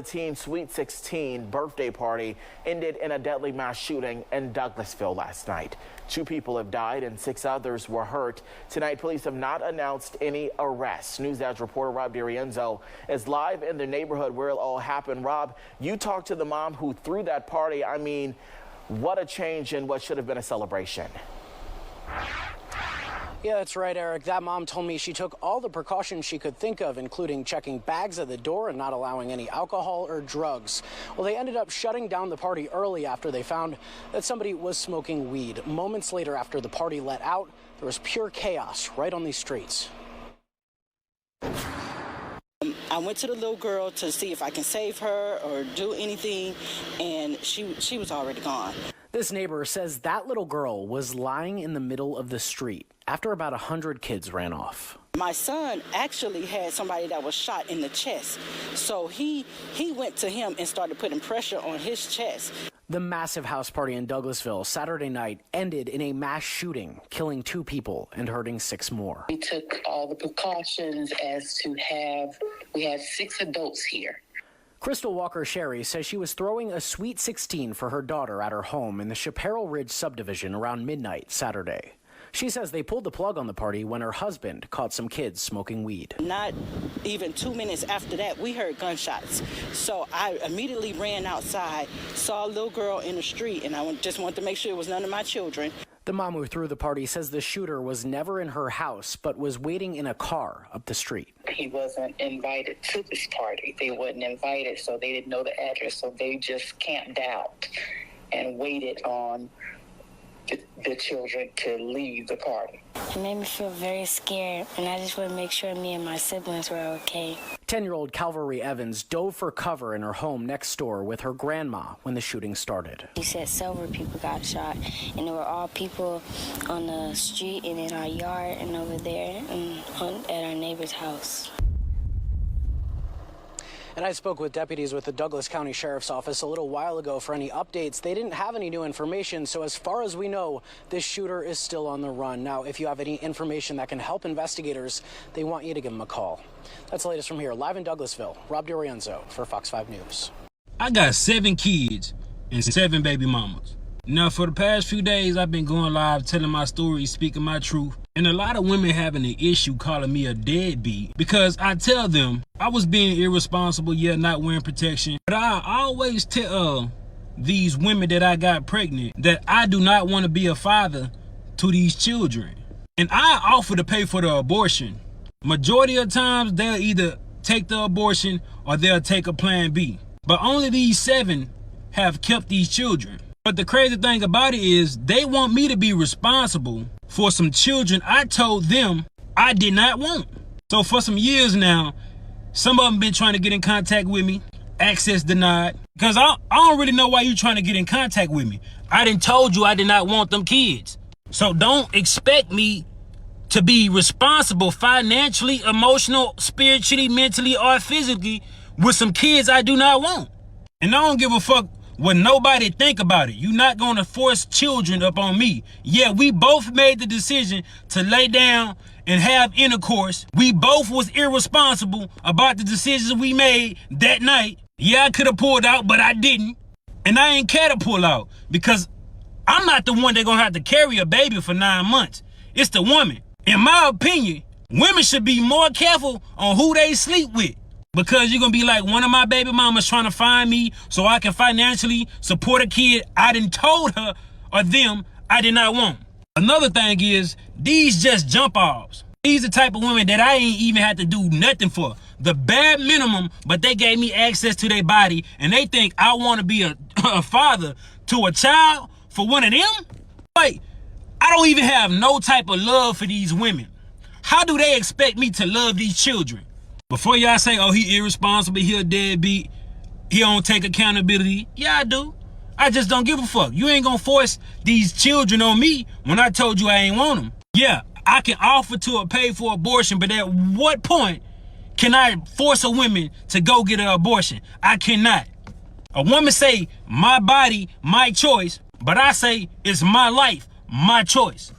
the teen Sweet 16 birthday party ended in a deadly mass shooting in Douglasville last night. 2 people have died and 6 others were hurt. Tonight, police have not announced any arrests. News Edge reporter Rob DiRienzo is live in the neighborhood where it all happened. Rob, you talked to the mom who threw that party. I mean, what a change in what should have been a celebration. Yeah, that's right, Eric. That mom told me she took all the precautions she could think of, including checking bags at the door and not allowing any alcohol or drugs. Well, they ended up shutting down the party early after they found that somebody was smoking weed. Moments later, after the party let out, there was pure chaos right on these streets. I went to the little girl to see if I can save her or do anything, and she was already gone. This neighbor says that little girl was lying in the middle of the street after about 100 kids ran off. My son actually had somebody that was shot in the chest, so he went to him and started putting pressure on his chest. The massive house party in Douglasville Saturday night ended in a mass shooting, killing 2 people and hurting 6 more. We took all the precautions as to we had 6 adults here. Crystal Walker-Sherry says she was throwing a Sweet 16 for her daughter at her home in the Chaparral Ridge subdivision around midnight Saturday. She says they pulled the plug on the party when her husband caught some kids smoking weed. Not even 2 minutes after that, we heard gunshots. So I immediately ran outside, saw a little girl in the street, and I just wanted to make sure it was none of my children. The mom who threw the party says the shooter was never in her house, but was waiting in a car up the street. He wasn't invited to this party. They wasn't invited, so they didn't know the address. So they just camped out and waited on the children to leave the party. It made me feel very scared, and I just want to make sure me and my siblings were okay. 10-year-old Calvary Evans dove for cover in her home next door with her grandma when the shooting started. She said several people got shot, and there were all people on the street and in our yard and over there and at our neighbor's house. And I spoke with deputies with the Douglas County Sheriff's Office a little while ago for any updates. They didn't have any new information, so as far as we know, this shooter is still on the run. Now, if you have any information that can help investigators, they want you to give them a call. That's the latest from here, live in Douglasville. Rob DiRienzo for Fox 5 News. I got 7 kids and 7 baby mamas. Now, for the past few days, I've been going live, telling my story, speaking my truth. And a lot of women having an issue calling me a deadbeat because I tell them I was being irresponsible, yet not wearing protection. But I always tell these women that I got pregnant that I do not want to be a father to these children. And I offer to pay for the abortion. Majority of times, they'll either take the abortion or they'll take a plan B. But only these 7 have kept these children. But the crazy thing about it is they want me to be responsible for some children I told them I did not want. So for some years now, some of them been trying to get in contact with me, access denied. Because I don't really know why you trying to get in contact with me. I done told you I did not want them kids. So don't expect me to be responsible financially, emotional, spiritually, mentally, or physically with some kids I do not want. And I don't give a fuck what nobody think about it. You're not going to force children up on me. Yeah, we both made the decision to lay down and have intercourse. We both was irresponsible about the decisions we made that night. Yeah, I could have pulled out, but I didn't. And I ain't care to pull out because I'm not the one that's going to have to carry a baby for 9 months. It's the woman. In my opinion, women should be more careful on who they sleep with. Because you're going to be like, one of my baby mamas trying to find me so I can financially support a kid I done told her or them I did not want. Another thing is, these just jump offs. These the type of women that I ain't even had to do nothing for. The bare minimum, but they gave me access to their body and they think I want to be a father to a child for one of them? Like, I don't even have no type of love for these women. How do they expect me to love these children? Before y'all say, oh, he irresponsible, he a deadbeat, he don't take accountability. Yeah, I do. I just don't give a fuck. You ain't gonna force these children on me when I told you I ain't want them. Yeah, I can offer to pay for abortion, but at what point can I force a woman to go get an abortion? I cannot. A woman say, my body, my choice, but I say, it's my life, my choice.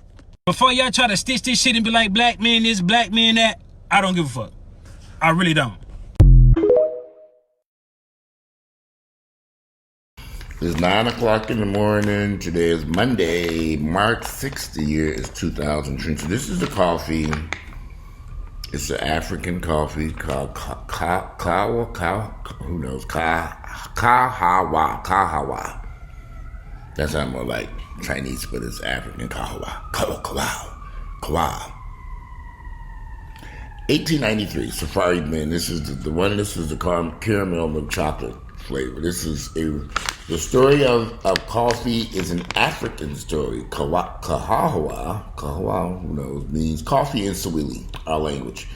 Before y'all try to stitch this shit and be like, black man this, black man that, I don't give a fuck. I really don't. It's 9 o'clock in the morning. Today is Monday, March 6th. The year is 2020. So this is the coffee. It's an African coffee called who knows? Kahawa. That sounds more like Chinese, but it's African. Kahawa. 1893, Safari Blend. This is the one. This is the caramel milk chocolate flavor. This is the story of coffee is an African story. Kahawa, who knows, means coffee in Swahili, our language.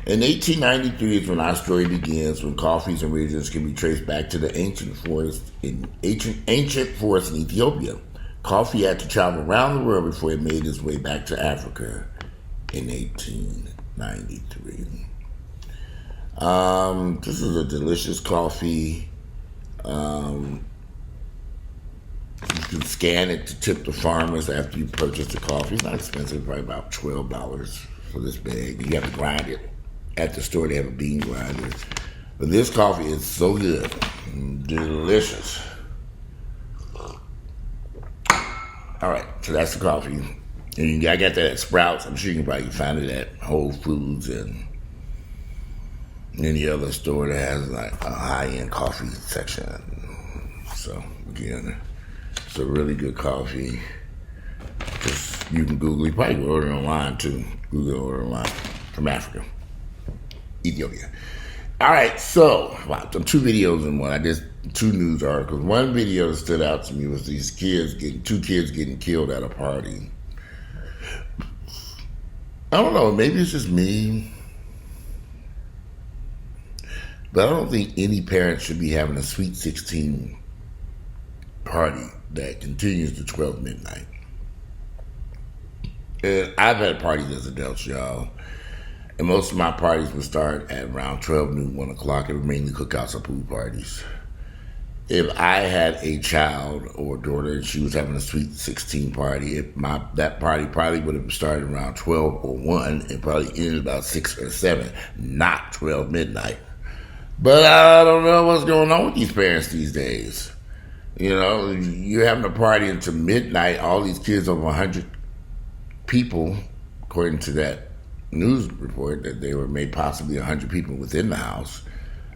In 1893 is when our story begins, when coffee's origins can be traced back to the ancient forest in Ethiopia. Coffee had to travel around the world before it made its way back to Africa in 1893. This is a delicious coffee. You can scan it to tip the farmers after you purchase the coffee. It's not expensive, probably about $12 for this bag. You have to grind it. At the store, they have a bean grinder. But this coffee is so good. Delicious. All right, so that's the coffee. And I got that at Sprouts. I'm sure you can probably find it at Whole Foods and any other store that has like a high-end coffee section. So, again, it's a really good coffee. Just, you can Google it. You probably can order it online, too. Google order online from Africa. Ethiopia. All right, so two videos in one. I did two news articles. One video that stood out to me was two kids getting killed at a party. I don't know, maybe it's just me, but I don't think any parent should be having a Sweet 16 party that continues to 12 midnight. And I've had parties as adults, y'all. And most of my parties would start at around 12 noon, 1 o'clock. It were mainly cookouts or pool parties. If I had a child or daughter and she was having a Sweet 16 party, that party probably would have started around 12 or 1 and probably ended about 6 or 7, not 12 midnight. But I don't know what's going on with these parents these days. You know, you're having a party until midnight, all these kids, over 100 people, according to that news report, that they were made possibly 100 people within the house.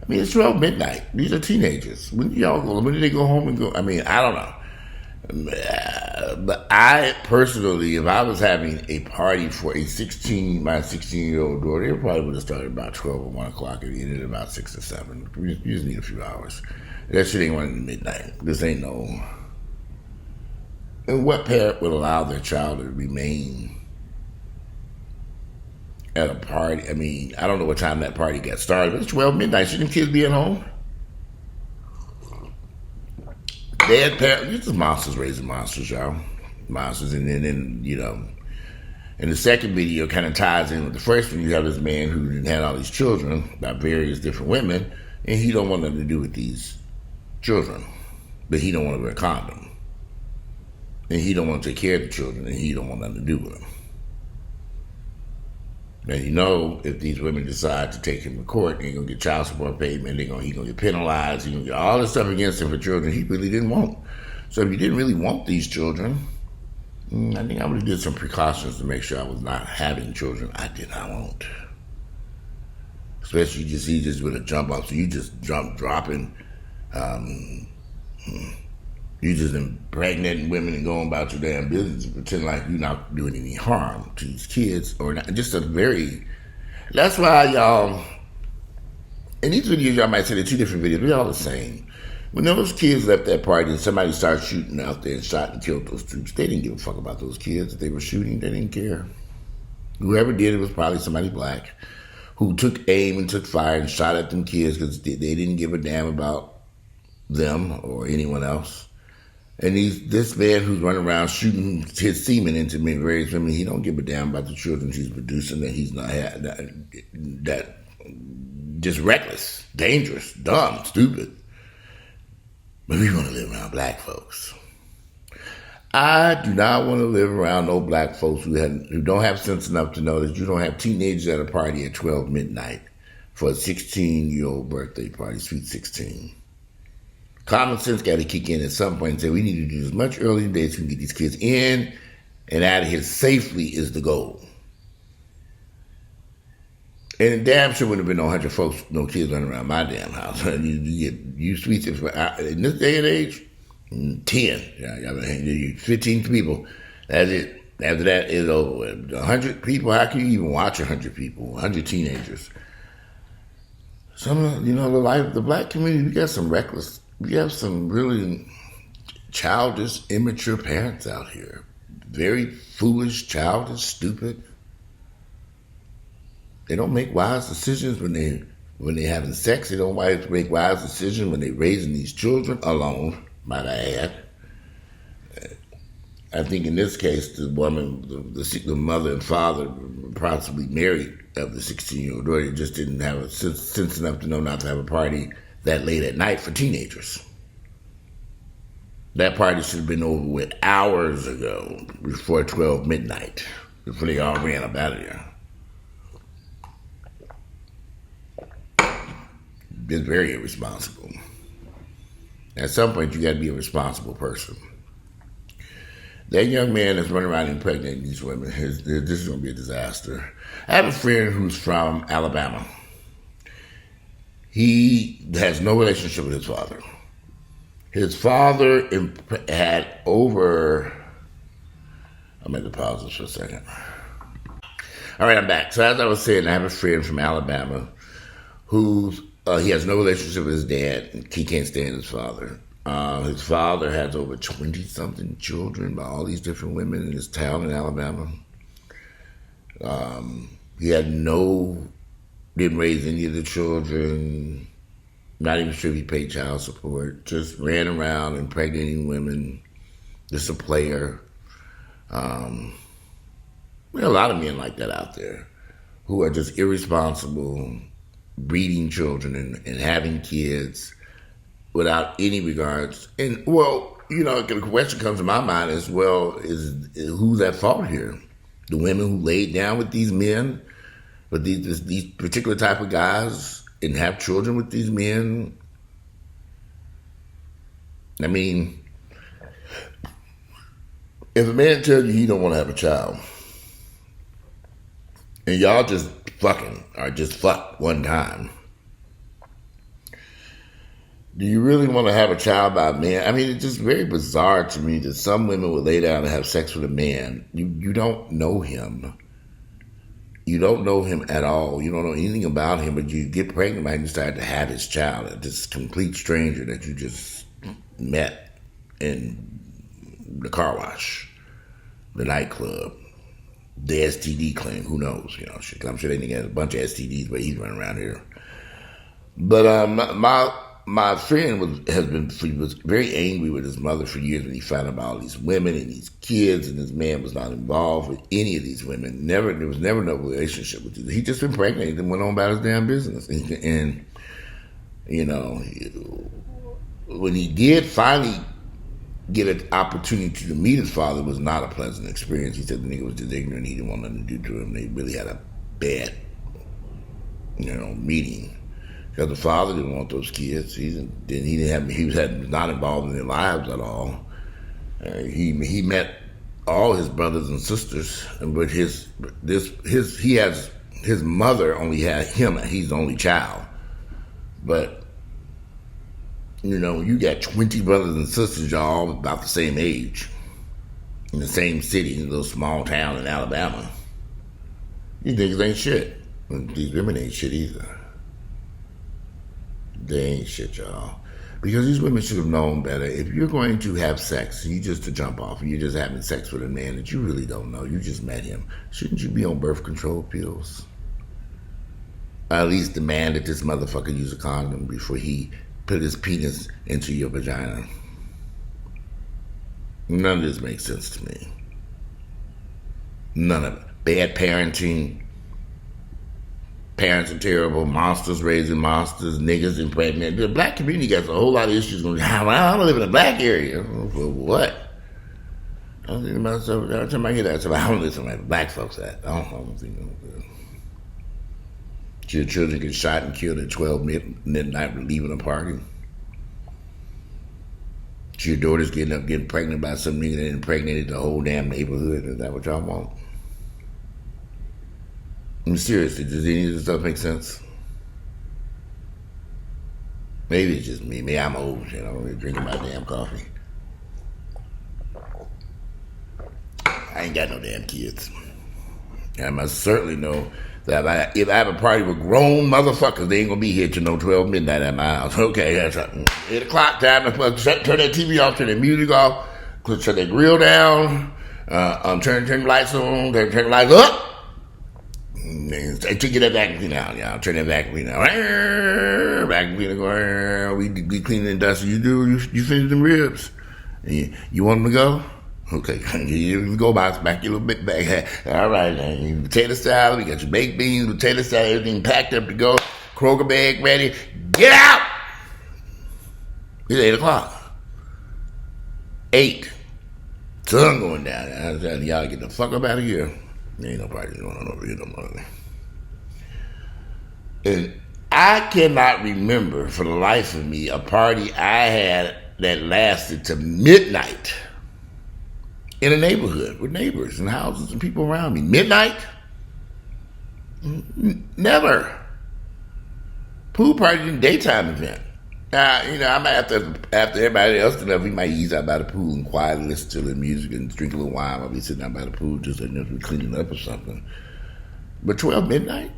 I mean, it's 12 midnight. These are teenagers. When do they go home and go? I mean, I don't know. But I personally, if I was having a party for my 16-year-old daughter, it probably would have started about 12 or 1 o'clock and ended about 6 or 7. You just need a few hours. That shit ain't running midnight. This ain't no. And what parent would allow their child to remain at a party? I mean, I don't know what time that party got started, but it's 12 midnight. Shouldn't kids be at home? Dead parents, these are monsters raising monsters, y'all. Monsters. And then, you know, and the second video kind of ties in with the first one. You have this man who had all these children by various different women, and he don't want nothing to do with these children, but he don't want to wear a condom. And he don't want to take care of the children, and he don't want nothing to do with them. Now, you know, if these women decide to take him to court, they're going to get child support payment, he's going to get penalized, he's going to get all this stuff against him for children he really didn't want. So if he didn't really want these children, I think I would have did some precautions to make sure I was not having children I did not want. Especially he just with a jump off, so you just dropping, you just impregnating women and going about your damn business and pretend like you're not doing any harm to these kids or not. Just that's why y'all, in these videos y'all might say they're two different videos, they're all the same. When those kids left that party and somebody started shooting out there and shot and killed those troops, they didn't give a fuck about those kids that they were shooting. They didn't care. Whoever did it was probably somebody black who took aim and took fire and shot at them kids because they didn't give a damn about them or anyone else. And this man who's running around shooting his semen into various women, he don't give a damn about the children he's producing, that he's not that just reckless, dangerous, dumb, stupid. But we want to live around black folks. I do not want to live around no black folks who don't have sense enough to know that you don't have teenagers at a party at 12 midnight for a 16-year-old birthday party, Sweet 16. Common sense got to kick in at some point and say we need to do as much early days so we can get these kids in and out of here safely is the goal. And damn sure wouldn't have been no 100 folks, no kids running around my damn house. You sweet in this day and age, 10, 15 people. That's it. After that, it's over with. 100 people, how can you even watch 100 people? 100 teenagers. Some of, the black community, we have some really childish, immature parents out here. Very foolish, childish, stupid. They don't make wise decisions when they're having sex. They don't make wise decisions when they're raising these children alone, might I add. I think in this case, the woman, the mother and father, possibly married of the 16-year-old daughter, just didn't have sense enough to know not to have a party that late at night for teenagers. That party should have been over with hours ago, before 12 midnight, before they all ran up out of there. It's very irresponsible. At some point, you got to be a responsible person. That young man that's running around impregnating these women, this is going to be a disaster. I have a friend who's from Alabama. He has no relationship with his father. His father had over... I'm going to pause this for a second. All right, I'm back. So as I was saying, I have a friend from Alabama who's he has no relationship with his dad. He can't stand his father. His father has over 20-something children by all these different women in his town in Alabama. He didn't raise any of the children. Not even sure if he paid child support. Just ran around impregnating women. Just a player. There are a lot of men like that out there who are just irresponsible, breeding children and having kids without any regards. And, the question comes to my mind as well is who's at fault here? The women who laid down with these men, with these particular type of guys, and have children with these men? I mean, if a man tells you he don't want to have a child, and y'all just fucking, or just fuck one time, do you really want to have a child by a man? I mean, it's just very bizarre to me that some women would lay down and have sex with a man. You don't know him. You don't know him at all. You don't know anything about him, but you get pregnant by him and decide to have his child. This complete stranger that you just met in the car wash, the nightclub, the STD clinic, who knows? I'm sure they think he has a bunch of STDs, but he's running around here. But my friend was very angry with his mother for years when he found out about all these women and these kids, and this man was not involved with any of these women. There was never no relationship with these. He just impregnated and went on about his damn business. And when he did finally get an opportunity to meet his father, it was not a pleasant experience. He said the nigga was just ignorant. He didn't want nothing to do to him. They really had a bad, meeting. Because the father didn't want those kids. He was not involved in their lives at all. He met all his brothers and sisters, but his mother only had him. He's the only child. But you got 20 brothers and sisters, y'all all about the same age, in the same city, in a little small town in Alabama. These niggas ain't shit. These women ain't shit either. They ain't shit, y'all. Because these women should have known better. If you're going to have sex, you just to jump off, and you're just having sex with a man that you really don't know, you just met him, shouldn't you be on birth control pills? Or at least demand that this motherfucker use a condom before he put his penis into your vagina. None of this makes sense to me. None of it. Bad parenting. Parents are terrible. Monsters raising monsters. Niggas impregnated. The black community got a whole lot of issues going. I don't live in a black area. For what? I don't think to myself every time I hear that. I don't listen to black folks at. I don't think good. Your children get shot and killed at 12 midnight leaving a party. Your daughter's getting pregnant by some nigga that impregnated the whole damn neighborhood. Is that what y'all want? I'm seriously, does any of this stuff make sense? Maybe it's just me. Maybe I'm old and I'm really drinking my damn coffee. I ain't got no damn kids. And I must certainly know that if I have a party with grown motherfuckers, they ain't gonna be here till no 12 midnight at my house. Okay, that's 8 o'clock time. Turn that TV off, turn that music off, turn that grill down, turn the lights on, turn the lights up. Get that vacuum cleaner out, y'all. Turn that vacuum cleaner out. Vacuum cleaner go. We clean and dust. You finish them ribs. You want them to go? Okay, you go back your little bit back. All right, now. Potato salad, we got your baked beans, potato salad, everything packed up to go. Kroger bag ready. Get out! It's 8 o'clock. 8. Sun going down. I was telling y'all, get the fuck up out of here. There ain't no party going on over here no more. And I cannot remember for the life of me a party I had that lasted to midnight. In a neighborhood with neighbors and houses and people around me. Midnight? Never. Pool party is a daytime event. I might have to, after everybody else enough, we might ease out by the pool and quietly listen to the music and drink a little wine while we sitting out by the pool, just like we're cleaning up or something. But 12 midnight?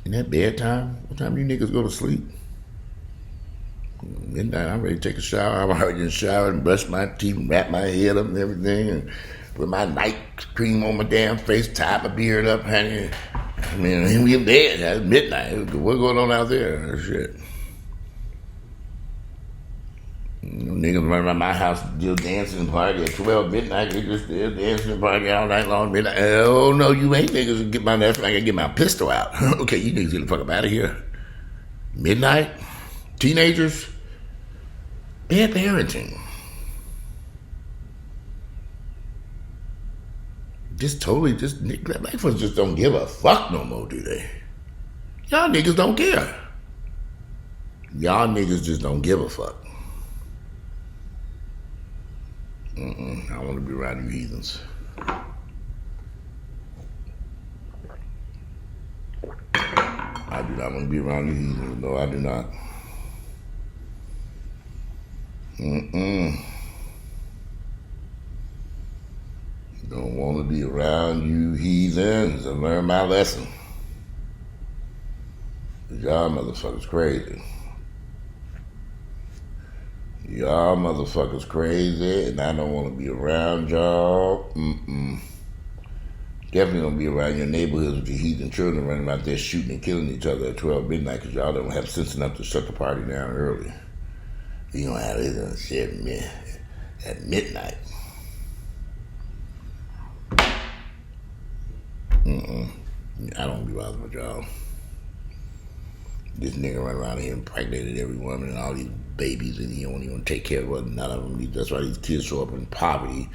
In that bedtime? What time do you niggas go to sleep? Midnight, I'm ready to take a shower. I'm already in the shower and brush my teeth and wrap my head up and everything and put my night cream on my damn face, tie my beard up, honey. I mean, we in bed. It's midnight. What's going on out there? Shit. Niggas run around my house still dancing and party at 12 midnight. They just still dancing and party all night long midnight. Oh, no, you ain't niggas. I gotta get my pistol out. Okay, you niggas get the fuck up out of here. Midnight? Teenagers? Bad parenting. Black folks just don't give a fuck no more, do they? Y'all niggas don't care. Y'all niggas just don't give a fuck. I don't want to be around you heathens. I do not want to be around you heathens. No, I do not. Don't want to be around you heathens. I learned my lesson. Y'all motherfuckers crazy. Y'all motherfuckers crazy, and I don't want to be around y'all. Definitely don't be around your neighborhoods with your heathen children running out there shooting and killing each other at 12 midnight because y'all don't have sense enough to shut the party down early. You don't have it on 7 at midnight. I don't be bothered with y'all. This nigga run around here impregnated every woman and all these babies, and he don't even take care of none of them. That's why these kids show up in poverty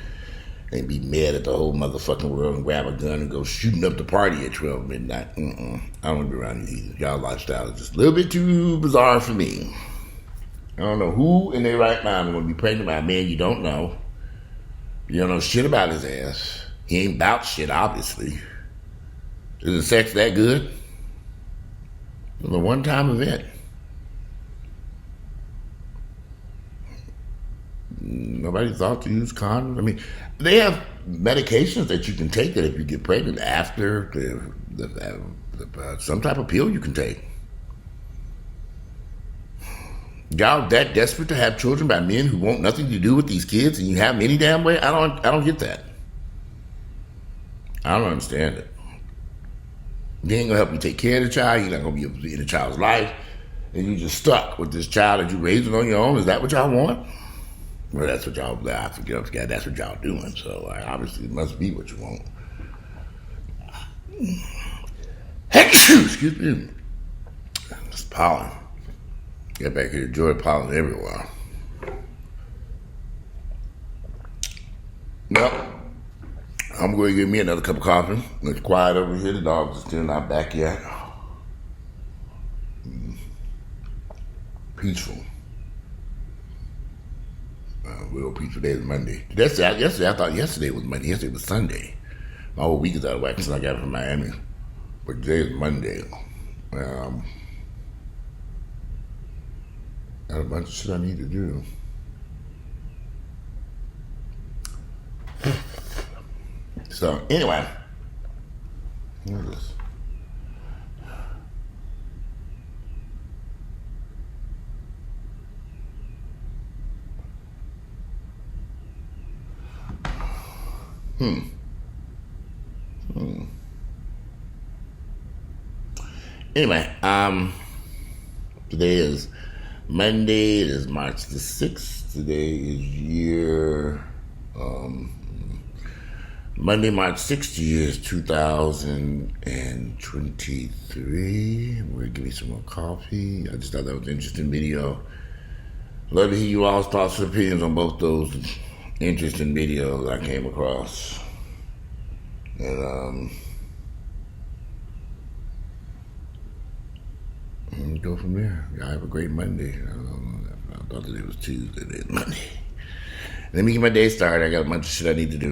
and be mad at the whole motherfucking world and grab a gun and go shooting up the party at 12 midnight. I don't want to be around you either. Y'all lifestyle is just a little bit too bizarre for me. I don't know who in their right mind will be pregnant by a man you don't know. You don't know shit about his ass. He ain't about shit, obviously. Is the sex that good? It was a one-time event. Nobody thought to use condoms. I mean, they have medications that you can take that if you get pregnant after some type of pill you can take. Y'all that desperate to have children by men who want nothing to do with these kids, and you have them any damn way? I don't get that. I don't understand it. They ain't gonna help you take care of the child. You're not gonna be in the child's life, and you just stuck with this child that you raising on your own. Is that what y'all want? Well, that's what y'all. I forget. That's what y'all doing. So obviously, it must be what you want. Excuse me. It's pollen. Get back here, enjoy pollen everywhere. Well, I'm going to get me another cup of coffee. It's quiet over here. The dogs are still not back yet. Peaceful. real peace. Today is Monday. Yesterday, I thought yesterday was Monday. Yesterday was Sunday. My whole week is out of whack since I got it from Miami. But today is Monday. Got a bunch of shit I need to do. So, anyway. What is this? Anyway, today is Monday. It is March the 6th. Today is Monday, March 6th, year is 2023. I'm going to give me some more coffee. I just thought that was an interesting video. Love to hear you all's thoughts and opinions on both those interesting videos I came across. And go from there. Y'all have a great Monday. I thought that it was Tuesday. It's Monday. Let me get my day started. I got a bunch of shit I need to do.